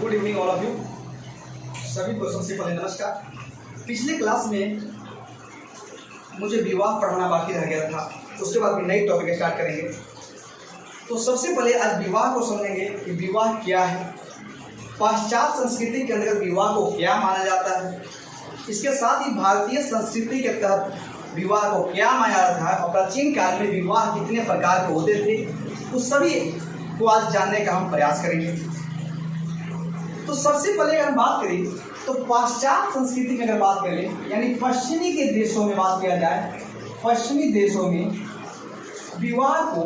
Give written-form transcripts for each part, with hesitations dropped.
Good evening all of you. सभी को सबसे पहले नमस्कार। पिछले क्लास में मुझे विवाह पढ़ाना बाकी रह गया था, उसके बाद भी नई टॉपिक स्टार्ट करेंगे। तो सबसे पहले आज विवाह को समझेंगे कि विवाह क्या है, पाश्चात्य संस्कृति के अंतर्गत विवाह को क्या माना जाता है, इसके साथ ही भारतीय संस्कृति के तहत विवाह को क्या माना जाता है और प्राचीन काल में विवाह कितने प्रकार के होते थे, उस सभी को आज जानने का हम प्रयास करेंगे। तो सबसे पहले अगर हम बात करें तो पाश्चात्य संस्कृति की अगर बात करें, यानी पश्चिमी के देशों में बात किया जाए, पश्चिमी देशों में विवाह को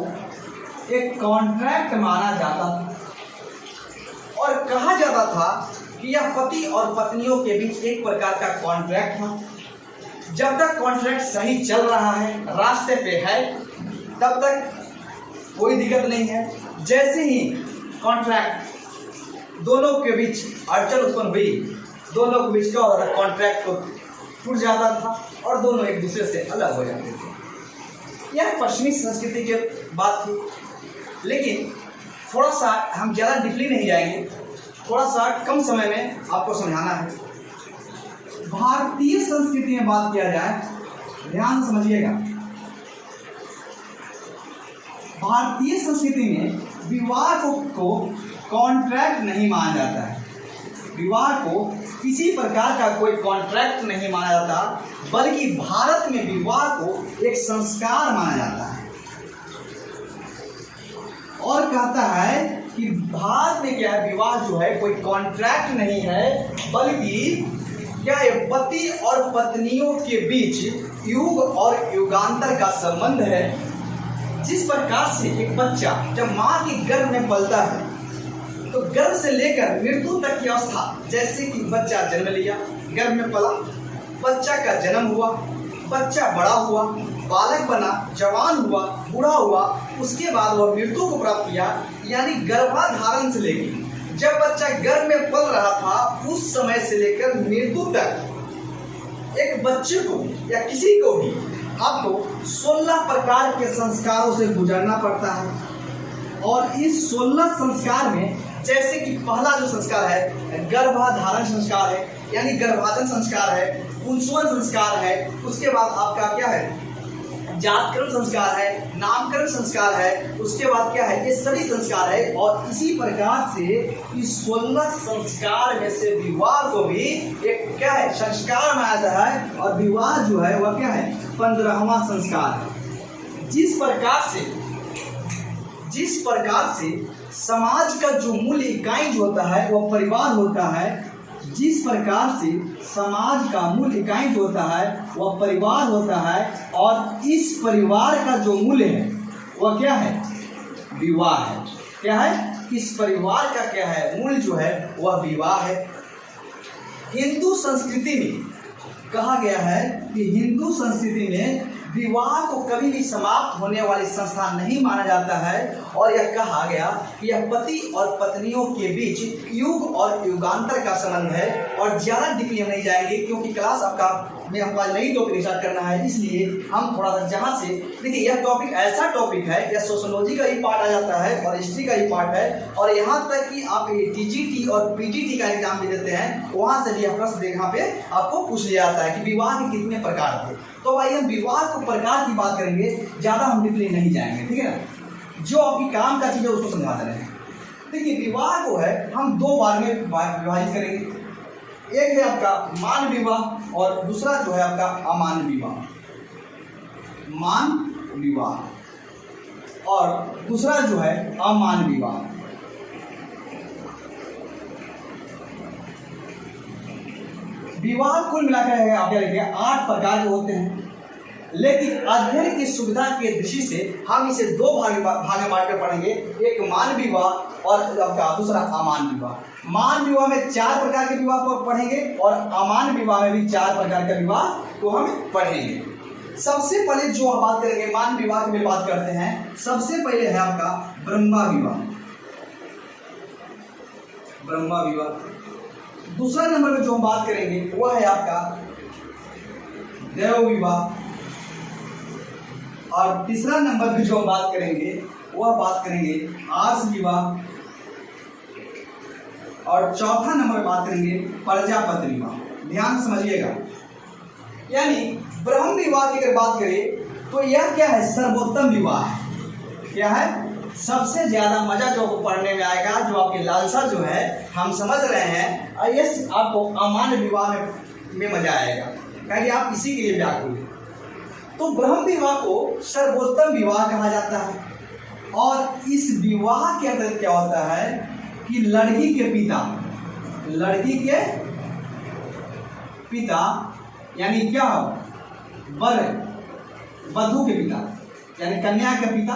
एक कॉन्ट्रैक्ट माना जाता था और कहा जाता था कि यह पति और पत्नियों के बीच एक प्रकार का कॉन्ट्रैक्ट था। जब तक कॉन्ट्रैक्ट सही चल रहा है, रास्ते पे है, तब तक कोई दिक्कत नहीं है। जैसे ही कॉन्ट्रैक्ट दोनों के बीच अड़चन उत्पन्न हुई, दोनों के बीच क्या होता था, कॉन्ट्रैक्ट को टूट जाता था और दोनों एक दूसरे से अलग हो जाते थे। यह पश्चिमी संस्कृति की बात थी, लेकिन थोड़ा सा हम ज़्यादा डीपली नहीं जाएंगे, थोड़ा सा कम समय में आपको समझाना है। भारतीय संस्कृति में बात किया जाए, ध्यान से समझिएगा, भारतीय संस्कृति में विवाह को कॉन्ट्रैक्ट नहीं माना जाता है। विवाह को किसी प्रकार का कोई कॉन्ट्रैक्ट नहीं माना जाता, बल्कि भारत में विवाह को एक संस्कार माना जाता है। और कहता है कि भारत में क्या है, विवाह जो है कोई कॉन्ट्रैक्ट नहीं है, बल्कि क्या है, पति और पत्नियों के बीच युग और युगांतर का संबंध है। जिस प्रकार से एक बच्चा जब माँ के गर्भ में पलता है, तो गर्भ से लेकर मृत्यु तक की अवस्था, जैसे कि बच्चा जन्म लिया, गर्भ में पला, बच्चा का जन्म हुआ, बच्चा बड़ा हुआ, बालक बना, जवान हुआ, बूढ़ा हुआ, उसके बाद वह मृत्यु को प्राप्त किया। यानी गर्भाधारण से लेकर जब बच्चा गर्भ में पल रहा था, उस समय से लेकर मृत्यु तक एक बच्चे को या किसी को भी आपको 16 प्रकार के संस्कारों से गुजरना पड़ता है। और इस 16 संस्कार में जैसे कि पहला जो संस्कार है गर्भाधारण संस्कार है, यानी गर्भाधारण संस्कार है, पुंसवन संस्कार है, उसके बाद आपका क्या है, जातकरण संस्कार है, नामकरण संस्कार है, उसके बाद क्या है, ये सभी संस्कार है। और इसी प्रकार से इस 16 संस्कार में से विवाह को भी एक क्या है, संस्कार माना जाता है। और विवाह जो है वह क्या है, 15वां संस्कार है। जिस प्रकार से समाज का जो मूल इकाई जो होता है वह परिवार होता है, जिस प्रकार से समाज का मूल इकाई जो होता है वह परिवार होता है, और इस परिवार का जो मूल्य है वह क्या है, विवाह है। क्या है, इस परिवार का क्या है, मूल जो है वह विवाह है। हिंदू संस्कृति में कहा गया है कि हिंदू संस्कृति में विवाह को कभी भी समाप्त होने वाली संस्था नहीं माना जाता है। और यह कहा गया कि यह पति और पत्नियों के बीच युग और युगांतर का संबंध है। और ज़्यादा डीपली हम नहीं जाएंगे, क्योंकि क्लास आपका में हमको नई टॉपिक स्टार्ट करना है, इसलिए हम थोड़ा सा जहाँ से देखिए, यह टॉपिक ऐसा टॉपिक है, यह सोशियोलॉजी का ही पार्ट आ जाता है और हिस्ट्री का ही पार्ट है। और यहाँ तक कि आप टीजीटी और पीजीटी का एग्जाम भी देते हैं, वहाँ से भी यह प्रश्न यहाँ पे आपको पूछ लिया जाता है कि विवाह के कितने प्रकार थे। तो भाई हम विवाह को प्रकार की बात करेंगे, ज़्यादा हम डीपली नहीं जाएंगे, ठीक है ना। जो आपकी काम का चीज़ है उसको समझा रहे हैं। देखिए, विवाह को है हम 2 भाग में विभाजित करेंगे। एक है आपका मान विवाह और दूसरा जो है आपका अमान विवाह। मान विवाह और दूसरा जो है अमान विवाह। विवाह कुल मिलाकर है आप क्या लिखेंगे, 8 प्रकार के होते हैं, लेकिन अध्ययन की सुविधा के दृष्टि से हम इसे 2 भाग में बांट कर पढ़ेंगे। एक मान विवाह और आपका दूसरा अमान विवाह। मान विवाह में 4 प्रकार के विवाह को पढ़ेंगे और अमान विवाह में भी 4 प्रकार का विवाह को हम पढ़ेंगे। सबसे पहले जो हम बात करेंगे मान विवाह की बात करते हैं, सबसे पहले है आपका ब्रह्मा विवाह। ब्रह्मा विवाह। दूसरा नंबर में जो हम बात करेंगे वह है आपका देव विवाह। और तीसरा नंबर पे जो हम बात करेंगे वह बात करेंगे आर्ष विवाह। और चौथा नंबर बात करेंगे प्रजापति विवाह। ध्यान समझिएगा, यानी ब्रह्म विवाह की अगर बात करें तो यह क्या है, सर्वोत्तम विवाह है। क्या है, सबसे ज्यादा मजा जो आपको पढ़ने में आएगा, जो आपकी लालसा जो है हम समझ रहे हैं, और ये आपको अमान्य विवाह में मजा आएगा, क्योंकि आप इसी के लिए व्याकुल हैं। तो ब्रह्म विवाह को सर्वोत्तम विवाह कहा जाता है। और इस विवाह के अंदर क्या होता है कि लड़की के पिता यानी क्या हो, वर वधू के पिता यानी कन्या के पिता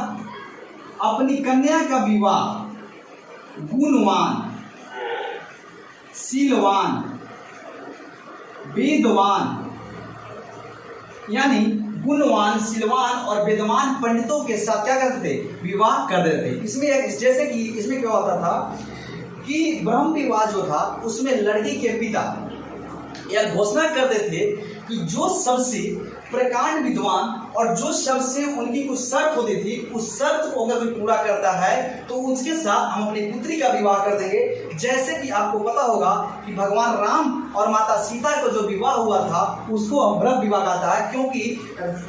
अपनी कन्या का विवाह गुणवान, शीलवान, वेदवान यानी गुणवान, शीलवान और वेदवान पंडितों के साथ क्या करते थे, विवाह कर देते थे। इसमें जैसे कि इसमें क्या होता था कि ब्रह्म विवाह जो था उसमें लड़की के पिता यह घोषणा कर देते थे कि जो सबसे प्रकांड विद्वान और जो सबसे उनकी कुछ शर्त होती थी, उस शर्त को अगर कोई पूरा करता है तो उसके साथ हम अपनी पुत्री का विवाह कर देंगे। जैसे कि आपको पता होगा कि भगवान राम और माता सीता का जो विवाह हुआ था उसको ब्रह्म विवाह कहता है, क्योंकि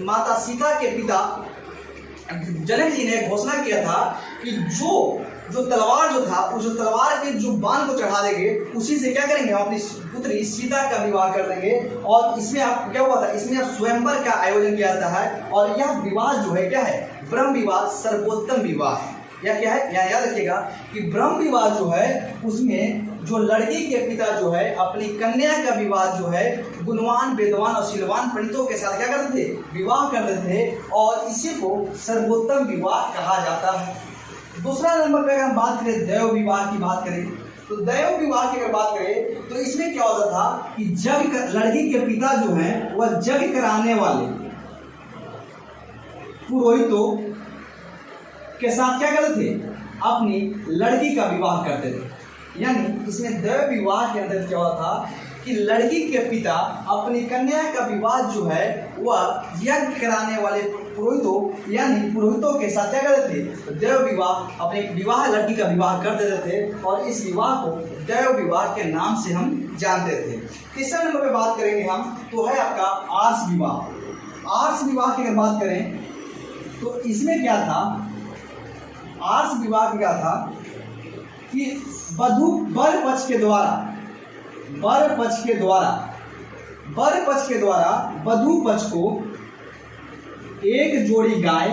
माता सीता के पिता जनक जी ने घोषणा किया था कि जो तलवार जो था, उस तलवार के जो बाण को चढ़ा देंगे उसी से क्या करेंगे, हम अपनी पुत्री सीता का विवाह कर देंगे। और इसमें आप क्या हुआ था, इसमें आप स्वयंवर का आयोजन किया जाता है। और यह विवाह जो है क्या है, ब्रह्म विवाह सर्वोत्तम विवाह है। यह क्या है, यहाँ याद रखिएगा कि ब्रह्म विवाह जो है उसमें जो लड़की के पिता जो है अपनी कन्या का विवाह जो है गुणवान, वेदवान और शीलवान पंडितों के साथ क्या करते थे, विवाह करते थे, और इसी को सर्वोत्तम विवाह कहा जाता है। दूसरा नंबर पे अगर हम बात करें दैव विवाह की बात करें, तो दैव विवाह की अगर बात करें तो इसमें क्या होता था कि लड़की के पिता जो हैं वह यज्ञ कराने वाले पुरोहितों के साथ क्या करते थे, अपनी लड़की का विवाह करते थे। यानी इसमें दैव विवाह के अंदर क्या होता था कि लड़की के पिता अपनी कन्या का विवाह जो है वह यज्ञ कराने वाले पुरोहितों यानी पुरोहितों के साथ क्या करते थे, दैव विवाह, अपने विवाह लड़की का विवाह कर देते थे। और इस विवाह को दैव विवाह के नाम से हम जानते थे। तीसरे नंबर पे बात करेंगे हम, तो है आपका आर्ष विवाह। आर्ष विवाह की अगर बात करें तो इसमें क्या था, आर्ष विवाह क्या था कि वर पक्ष के द्वारा वधू पक्ष को एक जोड़ी गाय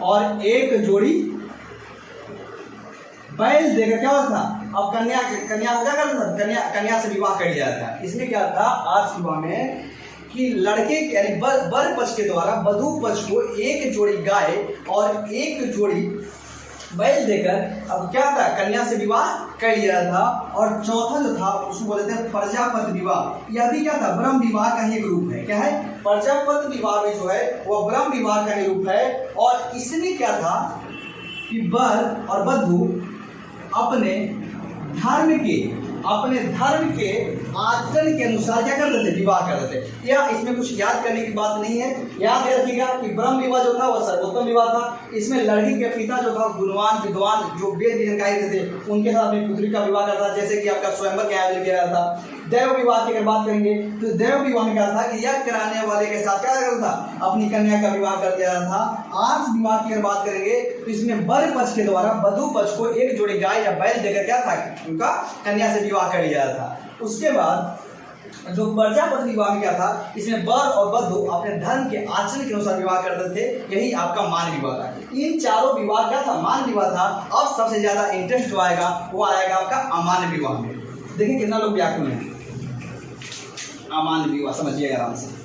और एक जोड़ी बैल देकर क्या होता था, अब कन्या को क्या करता था, कन्या से विवाह कर लिया जाता है। इसमें क्या था आर्ष विवाह में कि लड़के यानी वर पक्ष के द्वारा वधू पक्ष को एक जोड़ी गाय और एक जोड़ी बैल देकर अब क्या था, कन्या से विवाह कर लिया था। और चौथा जो था उसको बोलते हैं प्रजापति विवाह। यह भी क्या था, ब्रह्म विवाह का ही एक रूप है। क्या है, प्रजापति विवाह में जो है वह ब्रह्म विवाह का ही रूप है। और इसमें क्या था कि वर और वधू अपने धर्म के आचरण के अनुसार क्या करते थे, विवाह करते थे। या इसमें कुछ याद करने की बात नहीं है। याद रखिएगा कि ब्रह्म विवाह जो था वह सर्वोत्तम विवाह था। इसमें लड़की के पिता जो था गुणवान, विद्वान, जो वेद जानकारी थे उनके साथ अपनी पुत्री का विवाह करता था, जैसे कि आपका स्वयंवर का आयोजन किया जाता था। दैव विवाह की अगर बात करेंगे तो दैव विवाह में क्या था कि यज्ञ कराने वाले के साथ क्या करता था, अपनी कन्या का विवाह कर दिया था। आर्ष विवाह की अगर बात करेंगे तो इसमें वर पक्ष के द्वारा वधू पक्ष को एक जोड़ी गाय या बैल देकर क्या था, उनका कन्या से विवाह कर लिया था। उसके बाद जो प्रजापति विवाह में क्या था, इसमें वर और वधू अपने धर्म के आचरण के अनुसार विवाह करते थे। यही आपका मान विवाह था। इन चारों विवाह क्या था, मान विवाह था। अब सबसे ज्यादा इंटरेस्ट जो आएगा वो आएगा आपका अमान्य विवाह में। देखिए कितना लोग व्याकुल हैं। अमान्य विवाह समझिएगा आराम से।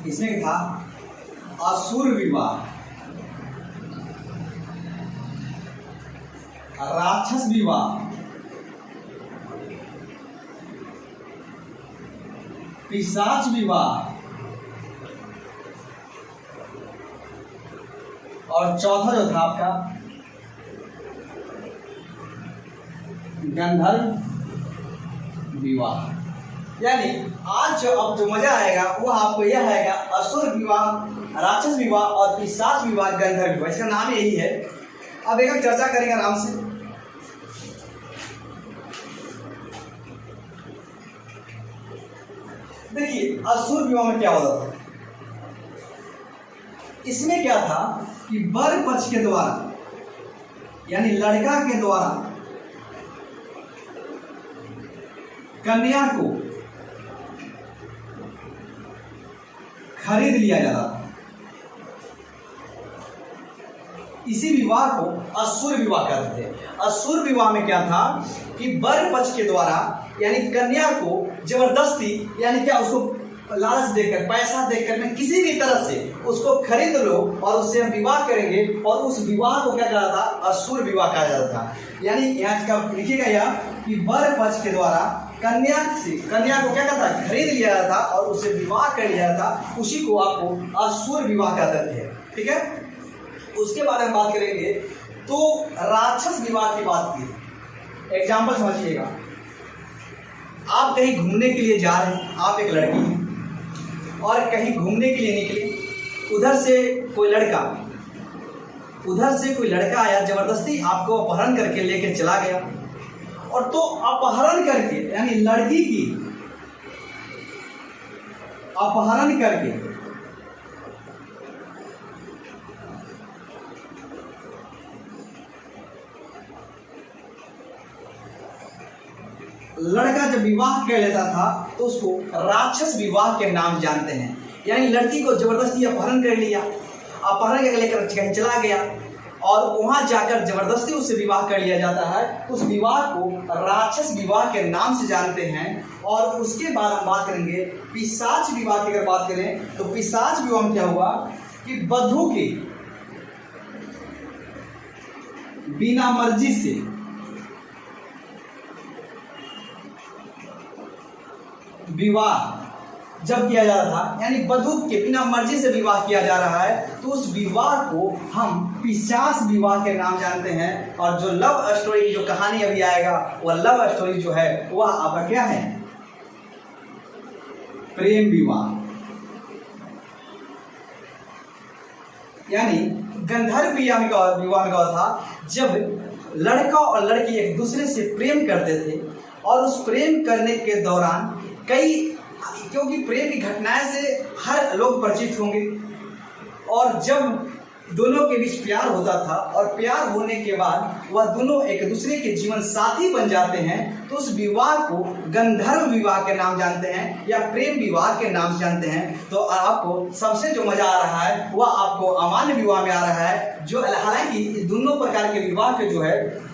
इसमें था असुर विवाह, राक्षस विवाह, पिशाच विवाह, और चौथा जो था आपका गंधर्व विवाह। यानी आज जो अब जो मजा आएगा वो आपको यह आएगा, असुर विवाह, राक्षस विवाह और पिशाच विवाह, गंधर्व विवाह, इसका नाम यही है। अब एक चर्चा करेंगे आराम से। देखिए असुर विवाह में क्या होता था, इसमें क्या था कि वर पक्ष के द्वारा यानी लड़का के द्वारा कन्या को खरीद लिया जाता था। इसी विवाह को असुर विवाह कहते थे। असुर विवाह में क्या था कि वर पक्ष के द्वारा यानी कन्या को जबरदस्ती यानी क्या उसको लालच देकर, पैसा देकर, मैं किसी भी तरह से उसको खरीद लो और उससे हम विवाह करेंगे, और उस विवाह को क्या कहा जाता था, असुर विवाह कहा जाता था। यानी यहाँ का लिखिएगा यह कि वर पक्ष के द्वारा कन्या को क्या कहता है, खरीद लिया जाता था और उससे विवाह कर लिया जाता, उसी को आपको असुर विवाह कहते थे। ठीक है, उसके बारे में बात करेंगे। तो राक्षस विवाह की बात की, एग्जाम्पल समझिएगा। आप कहीं घूमने के लिए जा रहे हैं, आप एक लड़की हैं और कहीं घूमने के लिए निकले, उधर से कोई लड़का आया, जबरदस्ती आपको अपहरण करके लेके चला गया, और तो अपहरण करके यानी लड़की की अपहरण करके लड़का जब विवाह कर लेता था तो उसको राक्षस विवाह के नाम जानते हैं। यानी लड़की को जबरदस्ती अपहरण कर लिया, अपहरण करके लेकर कहीं चला गया और वहां जाकर जबरदस्ती उससे विवाह कर लिया जाता है, उस विवाह को राक्षस विवाह के नाम से जानते हैं। और उसके बाद हम बात करेंगे पिशाच विवाह की। अगर बात करें तो पिशाच विवाह में क्या हुआ कि वधू के बिना मर्जी से विवाह जब किया जा रहा था, यानी वधू के बिना मर्जी से विवाह किया जा रहा है, तो उस विवाह को हम पिशाच विवाह के नाम जानते हैं। और जो लव स्टोरी जो कहानी अभी आएगा, वह लव स्टोरी जो है वह आपका क्या है, प्रेम विवाह। यानी गंधर्व विवाह में क्या था, जब लड़का और लड़की एक दूसरे से प्रेम करते थे और उस प्रेम करने के दौरान क्योंकि प्रेम की घटनाएं से हर लोग परिचित होंगे, और जब दोनों के बीच प्यार होता था और प्यार होने के बाद वह दोनों एक दूसरे के जीवन साथी बन जाते हैं, तो उस विवाह को गंधर्व विवाह के नाम जानते हैं या प्रेम विवाह के नाम से जानते हैं। तो आपको सबसे जो मजा आ रहा है वह आपको अमान्य विवाह में आ रहा है, जो हालांकि दोनों प्रकार के विवाह के जो है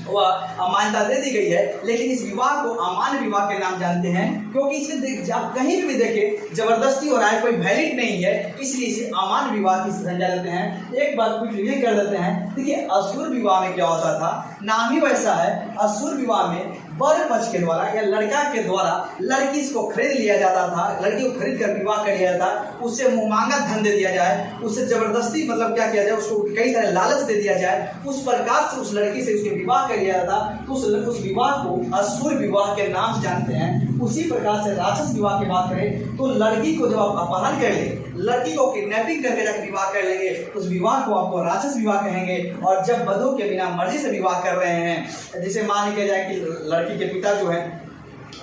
वह अमान्यता दे दी गई है, लेकिन इस विवाह को अमान्य विवाह के नाम जानते हैं, क्योंकि इसमें आप कहीं भी देखें जबरदस्ती हो रहा है, कोई वैलिड नहीं है, इसलिए इसे अमान्य विवाह की संज्ञा देते हैं। एक बात कुछ रिवील कर देते हैं। देखिए असुर विवाह में क्या होता था, नाम ही वैसा है। असुर विवाह में वर पक्ष के द्वारा या लड़का के द्वारा लड़की को खरीद लिया जाता था, लड़की को खरीद कर विवाह कर लिया जाता, उससे मुंहमांगा धन दे दिया जाए, उससे जबरदस्ती मतलब क्या किया जाए, उसको कई सारे लालच दे दिया जाए, उस प्रकार से उस लड़की से उसके विवाह कर लिया जाता, तो उस विवाह को असुर विवाह के नाम से जानते हैं। उसी प्रकार से राक्षस विवाह की बात करें तो लड़की को जब आप अपहरण कर ले, लड़की को किडनैपिंग करके जाकर विवाह कर लेंगे, उस विवाह को आपको राक्षस विवाह कहेंगे। और जब वधू के बिना मर्जी से विवाह कर रहे हैं, जैसे मान लिया जाए कि लड़की के पिता जो है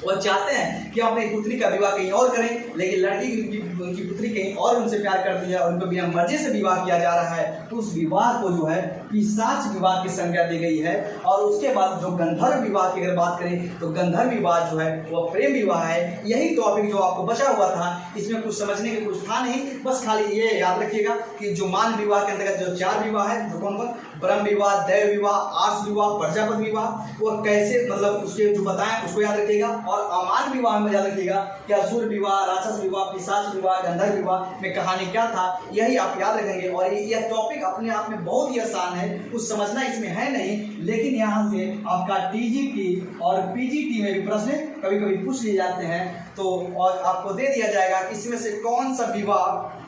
वो चाहते हैं कि अपनी पुत्री का विवाह कहीं और करें, लेकिन लड़की उनकी पुत्री कहीं और उनसे प्यार करती है और उनको बिना मर्जी से विवाह किया जा रहा है, तो उस विवाह को जो है पिशाच विवाह की संज्ञा दी गई है। और उसके बाद जो गंधर्व विवाह की अगर बात करें तो गंधर्व विवाह जो है वह प्रेम विवाह है। यही टॉपिक जो आपको बचा हुआ था, इसमें कुछ समझने के कुछ था नहीं, बस खाली ये याद रखिएगा कि जो मान विवाह के अंतर्गत जो 4 विवाह है, जो कौन कौन, ब्रह्म विवाह, दैव विवाह, आर्ष विवाह, प्रजापति विवाह, वो कैसे मतलब उसके जो बताएं उसको याद रखिएगा। और अमान्य विवाह में याद रखिएगा कि असुर विवाह, राक्षस विवाह, पिशाच विवाह, गंधर्व विवाह में कहानी क्या था, यही आप याद रखेंगे। और यह टॉपिक अपने आप में बहुत ही आसान है, कुछ समझना इसमें है नहीं, लेकिन यहाँ से आपका टीजीटी और पीजीटी में भी प्रश्न कभी कभी पूछ लिए जाते हैं, तो और आपको दे दिया जाएगा इसमें से कौन सा विवाह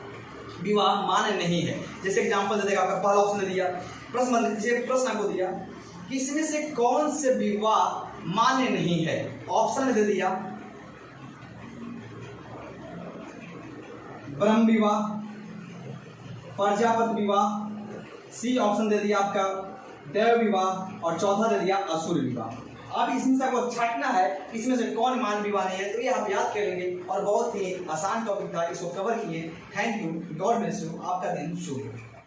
विवाह मान्य नहीं है। जैसे एग्जांपल दे देगा, आपका पहला ऑप्शन दे दिया, प्रश्न आपको दिया कि इसमें से कौन से विवाह मान्य नहीं है। ऑप्शन में दे दिया ब्रह्म विवाह, प्रजापति विवाह, सी ऑप्शन दे दिया आपका देव विवाह, और चौथा दे दिया असुर विवाह। अब इसमें से आपको छांटना है इसमें से कौन मान विवाह नहीं है, तो ये आप याद करेंगे और बहुत ही आसान टॉपिक था, इसको कवर किए। Thank you, God bless you, आपका दिन शुभ हो।